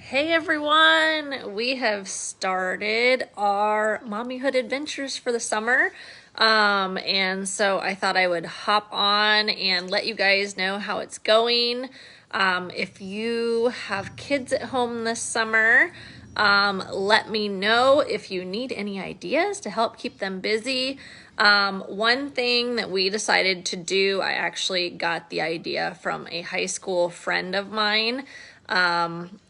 Hey everyone! We have started our Mommyhood Adventures for the summer. And so I thought I would hop on and let you guys know how it's going. If you have kids at home this summer, let me know if you need any ideas to help keep them busy. One thing that we decided to do, I actually got the idea from a high school friend of mine.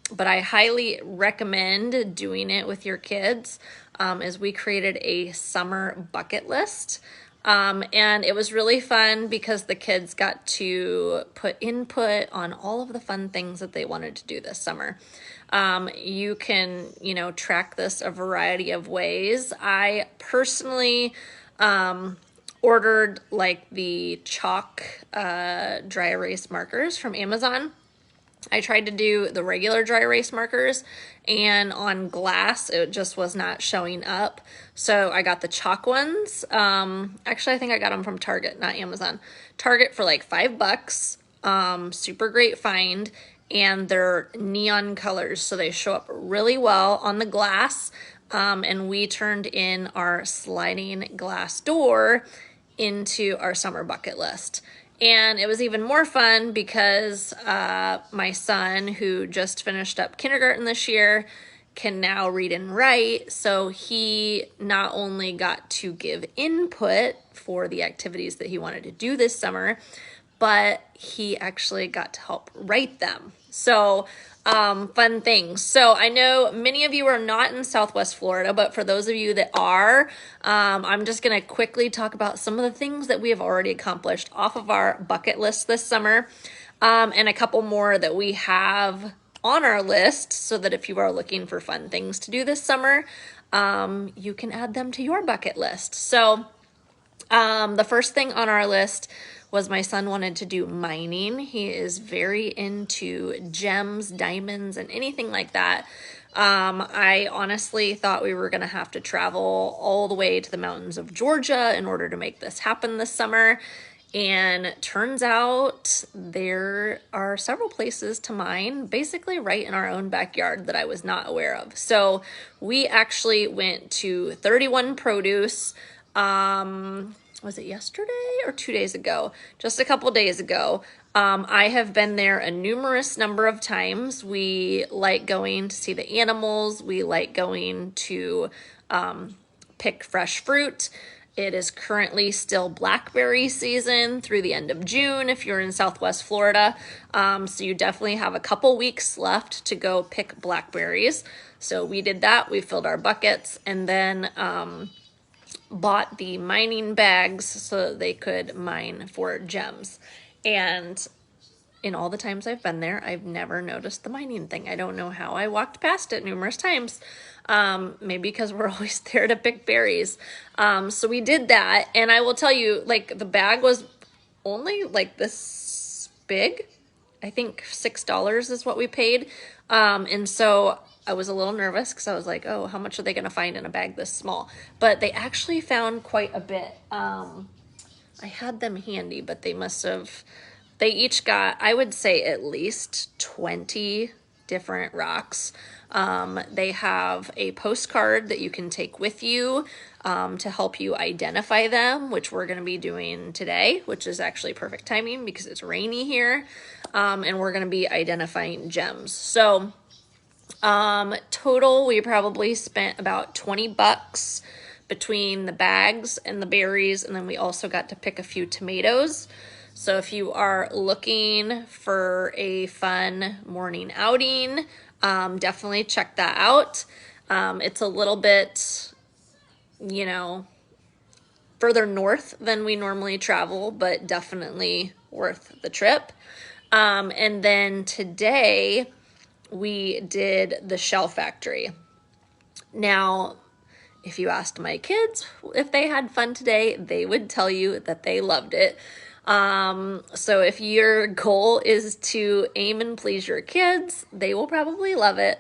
But I highly recommend doing it with your kids, as we created a summer bucket list. And it was really fun because the kids got to put input on all of the fun things that they wanted to do this summer. You can, track this a variety of ways. I personally ordered like the chalk dry erase markers from Amazon. I tried to do the regular dry erase markers, and on glass it just was not showing up. So I got the chalk ones. Actually, I think I got them from Target, not Amazon. Target for like $5. Super great find, and they're neon colors, so they show up really well on the glass. And we turned in our sliding glass door into our summer bucket list. And it was even more fun because my son, who just finished up kindergarten this year, can now read and write. So he not only got to give input for the activities that he wanted to do this summer, but he actually got to help write them. So fun things. So I know many of you are not in Southwest Florida, but for those of you that are, I'm just going to quickly talk about some of the things that we have already accomplished off of our bucket list this summer, and a couple more that we have on our list, so that if you are looking for fun things to do this summer, you can add them to your bucket list. So the first thing on our list was my son wanted to do mining. He is very into gems, diamonds, and anything like that. I honestly thought we were going to have to travel all the way to the mountains of Georgia in order to make this happen this summer. And turns out there are several places to mine, basically right in our own backyard, that I was not aware of. So we actually went to 31 Produce. Was it yesterday or 2 days ago? Just a couple days ago. I have been there a numerous number of times. We like going to see the animals. We like going to pick fresh fruit. It is currently still blackberry season through the end of June if you're in Southwest Florida. So you definitely have a couple weeks left to go pick blackberries. So we did that. We filled our buckets, and then bought the mining bags so that they could mine for gems. And in all the times I've been there, I've never noticed the mining thing. I don't know how I walked past it numerous times. Maybe because we're always there to pick berries. So we did that, and I will tell you, like, the bag was only like this big. I think $6 is what we paid. And so I was a little nervous because I was like, oh, how much are they going to find in a bag this small? But they actually found quite a bit. I had them handy, but they each got, I would say, at least 20 different rocks. They have a postcard that you can take with you to help you identify them, which we're going to be doing today, which is actually perfect timing because it's rainy here. And we're going to be identifying gems. So total, we probably spent about $20 between the bags and the berries, and then we also got to pick a few tomatoes. So if you are looking for a fun morning outing, definitely check that out. It's a little bit, further north than we normally travel, but definitely worth the trip. And then today we did the shell factory. Now, if you asked my kids if they had fun today, they would tell you that they loved it. So if your goal is to aim and please your kids, they will probably love it.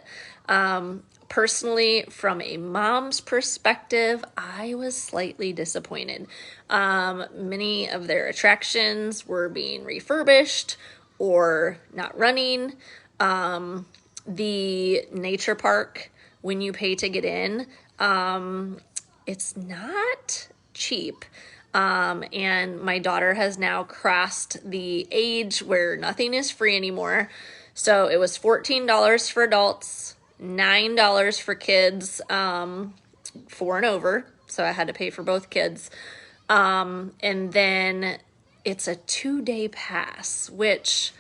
Personally, from a mom's perspective, I was slightly disappointed. Many of their attractions were being refurbished or not running. the nature park, when you pay to get in, it's not cheap. And my daughter has now crossed the age where nothing is free anymore. So it was $14 for adults, $9 for kids, 4 and over. So I had to pay for both kids. And then it's a 2-day pass, which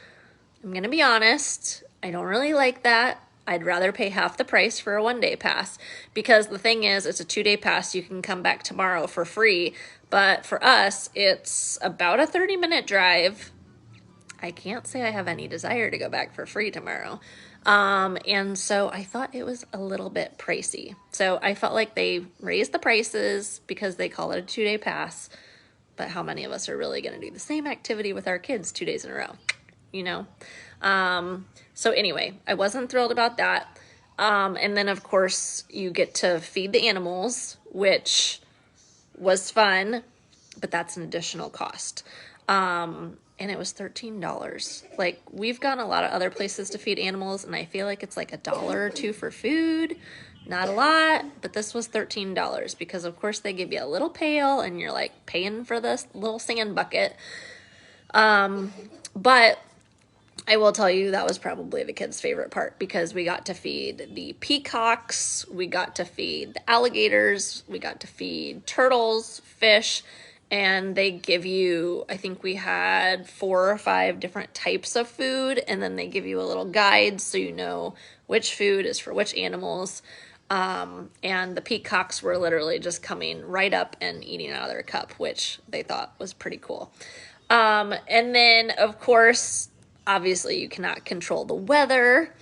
I'm going to be honest, I don't really like that. I'd rather pay half the price for a 1-day pass, because the thing is, it's a 2-day pass. You can come back tomorrow for free. But for us, it's about a 30-minute drive. I can't say I have any desire to go back for free tomorrow. And so I thought it was a little bit pricey. So I felt like they raised the prices because they call it a 2-day pass. But how many of us are really going to do the same activity with our kids 2 days in a row? You know? So anyway, I wasn't thrilled about that. And then of course you get to feed the animals, which was fun, but that's an additional cost. And it was $13. Like, we've gone a lot of other places to feed animals, and I feel like it's like $1 or $2 for food. Not a lot, but this was $13 because of course they give you a little pail and you're like paying for this little sand bucket. But I will tell you that was probably the kids' favorite part, because we got to feed the peacocks, we got to feed the alligators, we got to feed turtles, fish, and they give you, I think we had 4 or 5 different types of food, and then they give you a little guide so you know which food is for which animals. And the peacocks were literally just coming right up and eating out of their cup, which they thought was pretty cool. And then of course, obviously you cannot control the weather,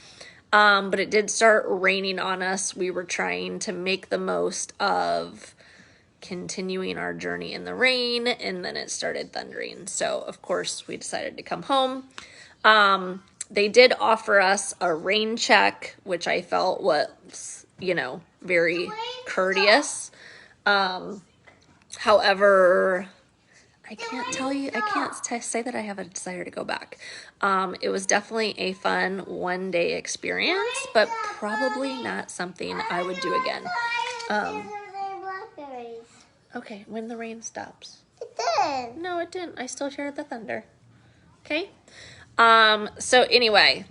but it did start raining on us. We were trying to make the most of continuing our journey in the rain, and then it started thundering. So of course we decided to come home. They did offer us a rain check, which I felt was, very courteous. However, I can't say that I have a desire to go back. It was definitely a fun 1-day experience, but probably not something I would do again. Okay, when the rain stops. It did. No, it didn't. I still heard the thunder. Okay? So anyway,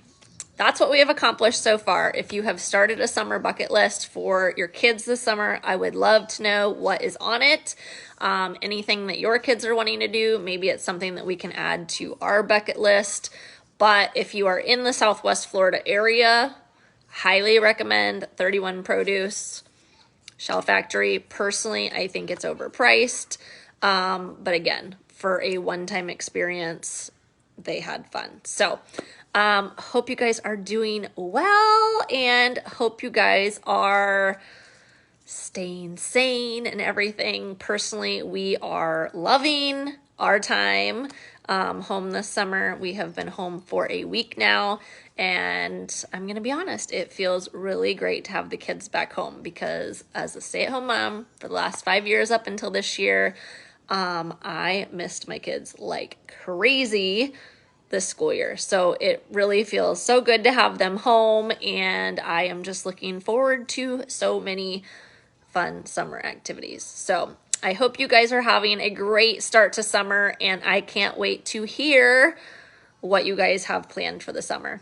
that's what we have accomplished so far. If you have started a summer bucket list for your kids this summer, I would love to know what is on it. Anything that your kids are wanting to do, maybe it's something that we can add to our bucket list. But if you are in the Southwest Florida area, highly recommend 31 Produce, Shell Factory. Personally, I think it's overpriced. But again, for a one-time experience, they had fun. So, hope you guys are doing well, and hope you guys are staying sane and everything. Personally, we are loving our time home this summer. We have been home for a week now, and I'm going to be honest, it feels really great to have the kids back home, because as a stay-at-home mom for the last 5 years up until this year, I missed my kids like crazy this school year. So it really feels so good to have them home, and I am just looking forward to so many fun summer activities. So I hope you guys are having a great start to summer, and I can't wait to hear what you guys have planned for the summer.